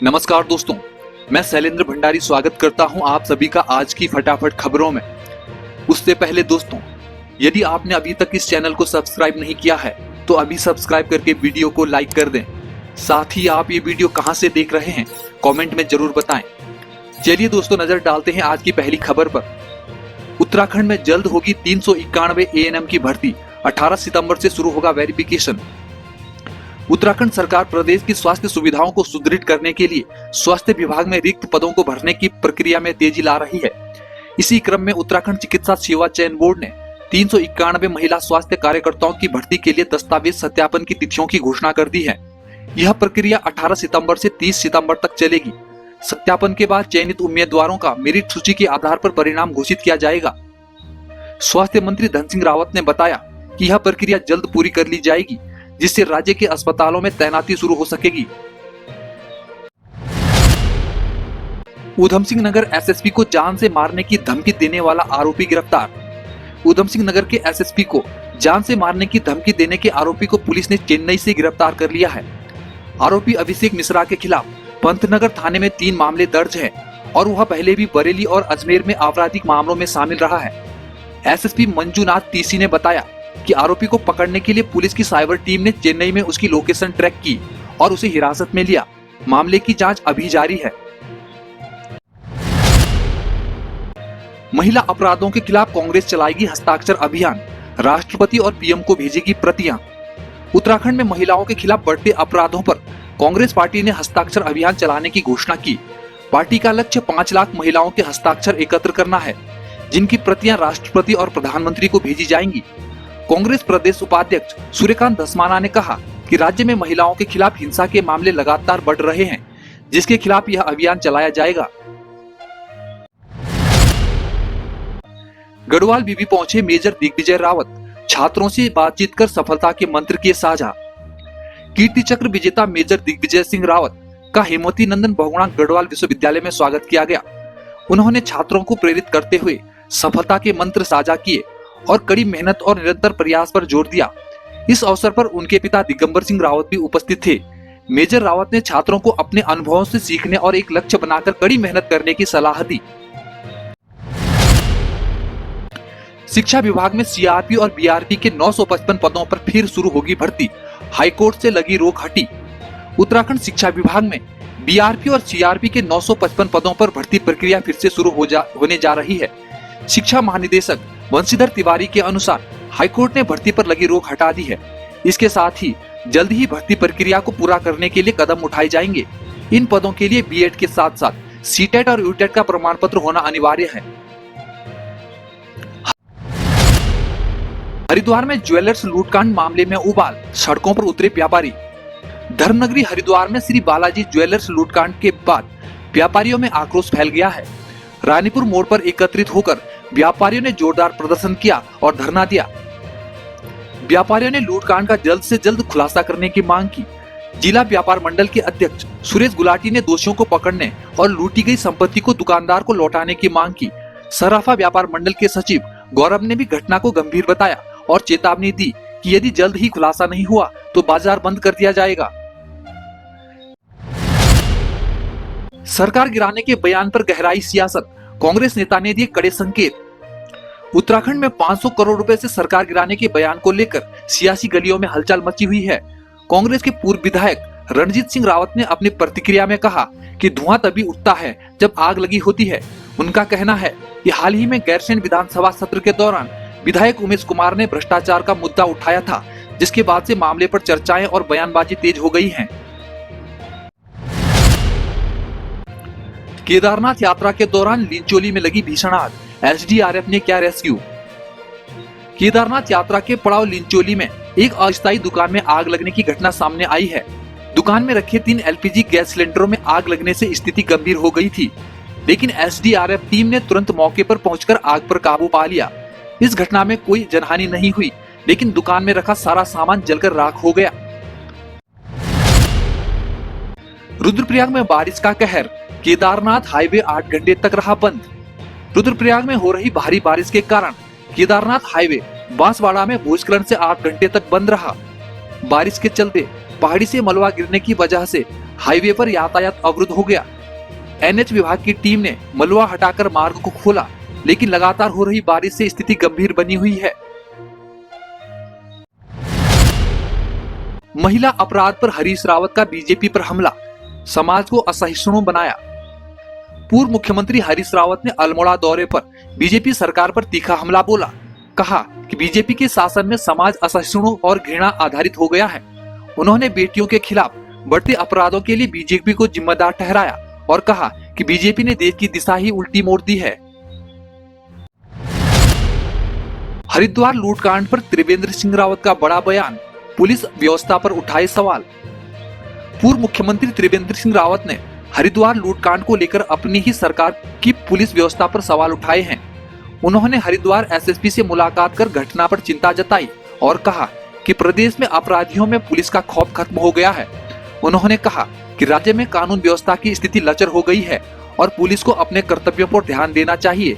नमस्कार दोस्तों, मैं शैलेंद्र भंडारी स्वागत करता हूं आप सभी का आज की फटाफट खबरों में। उससे पहले दोस्तों, यदि आपने अभी तक इस चैनल को सब्सक्राइब नहीं किया है तो अभी सब्सक्राइब करके वीडियो को लाइक कर दें। साथ ही आप ये वीडियो कहां से देख रहे हैं कमेंट में जरूर बताएं। चलिए दोस्तों, नजर डालते हैं आज की पहली खबर पर। उत्तराखंड में जल्द होगी 391 एएनएम की भर्ती, 18 सितंबर से शुरू होगा वेरिफिकेशन। उत्तराखंड सरकार प्रदेश की स्वास्थ्य सुविधाओं को सुदृढ़ करने के लिए स्वास्थ्य विभाग में रिक्त पदों को भरने की प्रक्रिया में तेजी ला रही है। इसी क्रम में उत्तराखंड चिकित्सा सेवा चयन बोर्ड ने 391 महिला स्वास्थ्य कार्यकर्ताओं की भर्ती के लिए दस्तावेज सत्यापन की तिथियों की घोषणा कर दी है। यह प्रक्रिया 18 सितंबर से 30 सितंबर तक चलेगी। सत्यापन के बाद चयनित उम्मीदवारों का मेरिट सूची के आधार पर परिणाम घोषित किया जाएगा। स्वास्थ्य मंत्री धन सिंह रावत ने बताया कि यह प्रक्रिया जल्द पूरी कर ली जाएगी, जिससे राज्य के अस्पतालों में तैनाती शुरू हो सकेगी। ऊधम सिंह नगर एसएसपी को जान से मारने की धमकी देने वाला आरोपी गिरफ्तार। ऊधम सिंह नगर के एसएसपी को जान से मारने की धमकी देने के आरोपी को पुलिस ने चेन्नई से गिरफ्तार कर लिया है। आरोपी अभिषेक मिश्रा के खिलाफ पंतनगर थाने में 3 मामले दर्ज हैं और वह पहले भी बरेली और अजमेर में आपराधिक मामलों में शामिल रहा है। एसएसपी मंजूनाथ टीसी ने बताया कि आरोपी को पकड़ने के लिए पुलिस की साइबर टीम ने चेन्नई में उसकी लोकेशन ट्रैक की और उसे हिरासत में लिया। मामले की जांच अभी जारी है। महिला अपराधों के खिलाफ कांग्रेस चलाएगी हस्ताक्षर अभियान, राष्ट्रपति और पीएम को भेजेगी प्रतियां। उत्तराखंड में महिलाओं के खिलाफ बढ़ते अपराधों पर कांग्रेस पार्टी ने हस्ताक्षर अभियान चलाने की घोषणा की। पार्टी का लक्ष्य 5 लाख महिलाओं के हस्ताक्षर एकत्र करना है, जिनकी प्रतियां राष्ट्रपति और प्रधानमंत्री को भेजी जाएंगी। कांग्रेस प्रदेश उपाध्यक्ष सूर्यकांत धस्माना ने कहा कि राज्य में महिलाओं के खिलाफ हिंसा के मामले लगातार बढ़ रहे हैं, जिसके खिलाफ यह अभियान चलाया जाएगा। गढ़वाल विवि पहुंचे मेजर दिग्विजय रावत, छात्रों से बातचीत कर सफलता के मंत्र किए साझा। कीर्ति चक्र विजेता मेजर दिग्विजय सिंह रावत का हेमवती नंदन बहुगुणा गढ़वाल विश्वविद्यालय में स्वागत किया गया। उन्होंने छात्रों को प्रेरित करते हुए सफलता के मंत्र साझा किए और कड़ी मेहनत और निरंतर प्रयास पर जोर दिया। इस अवसर पर उनके पिता दिगंबर सिंह रावत भी उपस्थित थे। मेजर रावत ने छात्रों को अपने अनुभवों से सीखने और एक लक्ष्य बनाकर कड़ी मेहनत करने की सलाह दी। शिक्षा विभाग में सीआरपी और बीआरपी के 955 पदों पर फिर शुरू होगी भर्ती, हाईकोर्ट से लगी रोक हटी। उत्तराखंड शिक्षा विभाग में बीआरपी और सीआरपी के 955 पदों पर भर्ती प्रक्रिया फिर से शुरू होने जा रही है। शिक्षा महानिदेशक बंशीधर तिवारी के अनुसार हाईकोर्ट ने भर्ती पर लगी रोक हटा दी है। इसके साथ ही जल्द ही भर्ती प्रक्रिया को पूरा करने के लिए कदम उठाए जाएंगे। इन पदों के लिए बीएड के साथ साथ सीटेट और यूटेट का प्रमाण पत्र होना अनिवार्य है। हरिद्वार में ज्वेलर्स लूटकांड मामले में उबाल, सड़कों पर उतरे व्यापारी। धर्मनगरी हरिद्वार में श्री बालाजी ज्वेलर्स लूटकांड के बाद व्यापारियों में आक्रोश फैल गया है। रानीपुर मोड़ पर एकत्रित होकर व्यापारियों ने जोरदार प्रदर्शन किया और धरना दिया। व्यापारियों ने लूटकांड का जल्द से जल्द खुलासा करने की मांग की। जिला व्यापार मंडल के अध्यक्ष सुरेश गुलाटी ने दोषियों को पकड़ने और लूटी गई संपत्ति को दुकानदार को लौटाने की मांग की। सराफा व्यापार मंडल के सचिव गौरव ने भी घटना को गंभीर बताया और चेतावनी दी कि यदि जल्द ही खुलासा नहीं हुआ तो बाजार बंद कर दिया जाएगा। सरकार गिराने के बयान पर गहराई सियासत, कांग्रेस नेता ने दिए कड़े संकेत। उत्तराखंड में 500 करोड़ रुपए से सरकार गिराने के बयान को लेकर सियासी गलियों में हलचल मची हुई है। कांग्रेस के पूर्व विधायक रणजीत सिंह रावत ने अपनी प्रतिक्रिया में कहा कि धुआं तभी उठता है जब आग लगी होती है। उनका कहना है कि हाल ही में गैरसैंण विधानसभा सत्र के दौरान विधायक उमेश कुमार ने भ्रष्टाचार का मुद्दा उठाया था, जिसके बाद से मामले पर चर्चाएं और बयानबाजी तेज हो गई है। केदारनाथ यात्रा के दौरान लिंचोली में लगी भीषण आग, एसडीआरएफ ने किया रेस्क्यू। केदारनाथ यात्रा के पड़ाव लिंचोली में एक अस्थायी दुकान में आग लगने की घटना सामने आई है। दुकान में रखे 3 एलपीजी गैस सिलेंडरों में आग लगने से स्थिति गंभीर हो गई थी, लेकिन एसडीआरएफ टीम ने तुरंत मौके पर पहुंचकर आग पर काबू पा लिया। इस घटना में कोई जनहानि नहीं हुई, लेकिन दुकान में रखा सारा सामान जलकर राख हो गया। रुद्रप्रयाग में बारिश का कहर, केदारनाथ हाईवे 8 घंटे तक रहा बंद। रुद्रप्रयाग में हो रही भारी बारिश के कारण केदारनाथ हाईवे बांसवाड़ा में भूस्खलन से 8 घंटे तक बंद रहा। बारिश के चलते पहाड़ी से मलबा गिरने की वजह से हाईवे पर यातायात अवरुद्ध हो गया। एनएच विभाग की टीम ने मलबा हटाकर मार्ग को खोला, लेकिन लगातार हो रही बारिश से स्थिति गंभीर बनी हुई है। महिला अपराध पर हरीश रावत का बीजेपी पर हमला, समाज को असहिष्णु बनाया। पूर्व मुख्यमंत्री हरीश रावत ने अल्मोड़ा दौरे पर बीजेपी सरकार पर तीखा हमला बोला। कहा कि बीजेपी के शासन में समाज असहिष्णु और घृणा आधारित हो गया है। उन्होंने बेटियों के खिलाफ बढ़ते अपराधों के लिए बीजेपी को जिम्मेदार ठहराया और कहा कि बीजेपी ने देश की दिशा ही उल्टी मोड़ दी है। हरिद्वार लूटकांड पर त्रिवेंद्र सिंह रावत का बड़ा बयान, पुलिस व्यवस्था पर उठाए सवाल। पूर्व मुख्यमंत्री त्रिवेंद्र सिंह रावत ने हरिद्वार लूटकांड को लेकर अपनी ही सरकार की पुलिस व्यवस्था पर सवाल उठाए हैं। उन्होंने हरिद्वार एसएसपी से मुलाकात कर घटना पर चिंता जताई और कहा कि प्रदेश में अपराधियों में पुलिस का खौफ खत्म हो गया है। उन्होंने कहा कि राज्य में कानून व्यवस्था की स्थिति लचर हो गई है और पुलिस को अपने कर्तव्यों पर ध्यान देना चाहिए।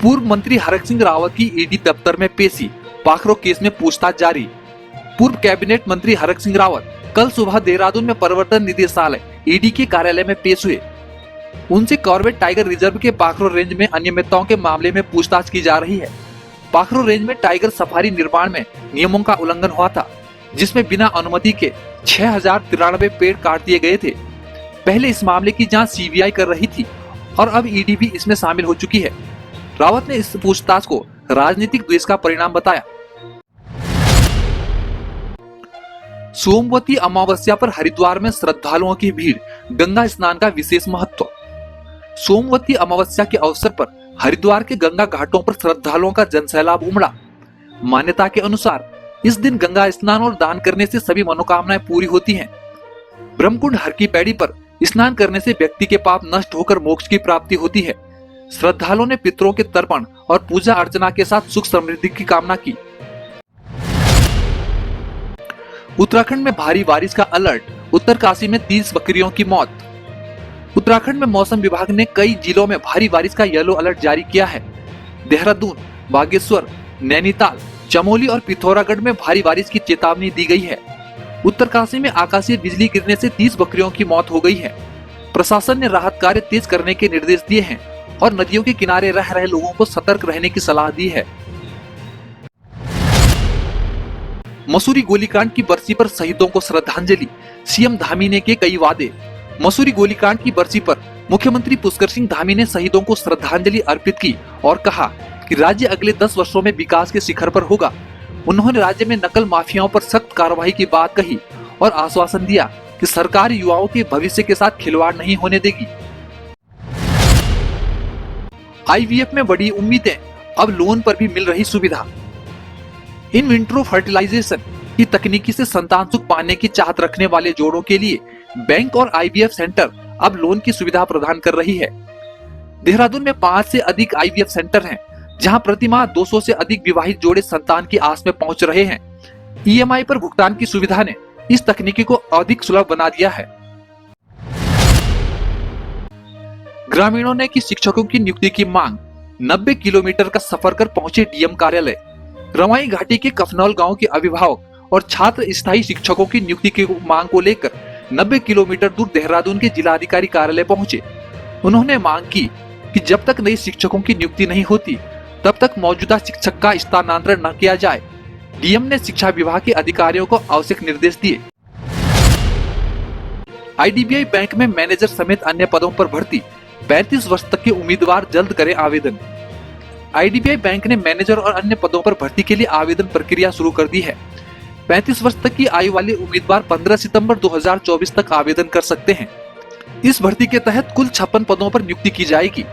पूर्व मंत्री हरक सिंह रावत की ईडी दफ्तर में पेशी, पाखरो केस में पूछताछ जारी। पूर्व कैबिनेट मंत्री हरक सिंह रावत कल सुबह देहरादून में प्रवर्तन निदेशालय ईडी के कार्यालय में पेश हुए। उनसे कॉर्बेट टाइगर रिजर्व के पाखरो रेंज में अनियमितताओं के मामले में पूछताछ की जा रही है। पाखरो रेंज में टाइगर सफारी निर्माण में नियमों का उल्लंघन हुआ था, जिसमें बिना अनुमति के 6093 पेड़ काट दिए गए थे। पहले इस मामले की जांच सीबीआई कर रही थी और अब ईडी भी इसमें शामिल हो चुकी है। रावत ने इस पूछताछ को राजनीतिक द्वेष का परिणाम बताया। सोमवती अमावस्या पर हरिद्वार में श्रद्धालुओं की भीड़, गंगा स्नान का विशेष महत्व। सोमवती अमावस्या के अवसर पर हरिद्वार के गंगा घाटों पर श्रद्धालुओं का जनसैलाब उमड़ा। मान्यता के अनुसार इस दिन गंगा स्नान और दान करने से सभी मनोकामनाएं पूरी होती हैं। ब्रह्मकुंड हर की पैड़ी पर स्नान करने से व्यक्ति के पाप नष्ट होकर मोक्ष की प्राप्ति होती है। श्रद्धालुओं ने पितरों के तर्पण और पूजा अर्चना के साथ सुख समृद्धि की कामना की। उत्तराखंड में भारी बारिश का अलर्ट, उत्तरकाशी में 30 बकरियों की मौत। उत्तराखंड में मौसम विभाग ने कई जिलों में भारी बारिश का येलो अलर्ट जारी किया है। देहरादून, बागेश्वर, नैनीताल, चमोली और पिथौरागढ़ में भारी बारिश की चेतावनी दी गई है। उत्तरकाशी में आकाशीय बिजली गिरने से 30 बकरियों की मौत हो गई है। प्रशासन ने राहत कार्य तेज करने के निर्देश दिए हैं और नदियों के किनारे रह रहे लोगों को सतर्क रहने की सलाह दी है। मसूरी गोलीकांड की बरसी पर शहीदों को श्रद्धांजलि, सीएम धामी ने किए कई वादे। मसूरी गोलीकांड की बरसी पर मुख्यमंत्री पुष्कर सिंह धामी ने शहीदों को श्रद्धांजलि अर्पित की और कहा कि राज्य अगले 10 वर्षों में विकास के शिखर पर होगा। उन्होंने राज्य में नकल माफियाओं पर सख्त कार्रवाई की बात कही और आश्वासन दिया कि सरकार युवाओं के भविष्य के साथ खिलवाड़ नहीं होने देगी। आईवीएफ में बड़ी उम्मीदें, अब लोन पर भी मिल रही सुविधा। इन विट्रो फर्टिलाइजेशन की तकनीकी से संतान सुख पाने की चाहत रखने वाले जोड़ों के लिए बैंक और आईवीएफ सेंटर अब लोन की सुविधा प्रदान कर रही है। देहरादून में 5 से अधिक आईवीएफ सेंटर हैं, जहां प्रतिमाह 200 से अधिक विवाहित जोड़े संतान की आस में पहुंच रहे हैं। ईएमआई पर भुगतान की सुविधा ने इस तकनीकी को अधिक सुलभ बना दिया है। ग्रामीणों ने की शिक्षकों की नियुक्ति की मांग, 90 किलोमीटर का सफर कर पहुंचे डीएम कार्यालय। रवाई घाटी के कफनौल गांव के अभिभावक और छात्र स्थायी शिक्षकों की नियुक्ति की मांग को लेकर 90 किलोमीटर दूर देहरादून के जिलाधिकारी कार्यालय पहुंचे। उन्होंने मांग की कि जब तक नए शिक्षकों की नियुक्ति नहीं होती तब तक मौजूदा शिक्षक का स्थानांतरण न किया जाए। डीएम ने शिक्षा विभाग के अधिकारियों को आवश्यक निर्देश दिए। आईडीबीआई बैंक में मैनेजर समेत अन्य पदों पर भर्ती, 35 वर्ष तक के उम्मीदवार जल्द करें आवेदन। आईडीबीआई बैंक ने मैनेजर और अन्य पदों पर भर्ती के लिए आवेदन प्रक्रिया शुरू कर दी है। 35 वर्ष तक की आयु वाले उम्मीदवार 15 सितंबर 2024 तक आवेदन कर सकते हैं। इस भर्ती के तहत कुल 56 पदों पर नियुक्ति की जाएगी।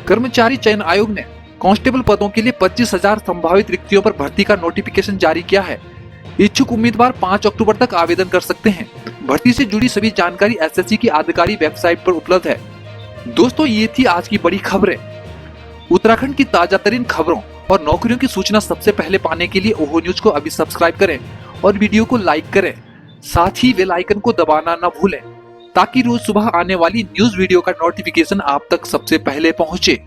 कर्मचारी चयन आयोग ने कांस्टेबल पदों के लिए 25,000 संभावित रिक्तियों पर भर्ती का नोटिफिकेशन जारी किया है। इच्छुक उम्मीदवार 5 अक्टूबर तक आवेदन कर सकते हैं। भर्ती से जुड़ी सभी जानकारी एसएससी की आधिकारिक वेबसाइट पर उपलब्ध है। दोस्तों, ये थी आज की बड़ी खबरें। उत्तराखंड की ताजा तरीन खबरों और नौकरियों की सूचना सबसे पहले पाने के लिए ओहो न्यूज को अभी सब्सक्राइब करें और वीडियो को लाइक करें। साथ ही बेल आइकन को दबाना न भूलें ताकि रोज सुबह आने वाली न्यूज वीडियो का नोटिफिकेशन आप तक सबसे पहले पहुंचे।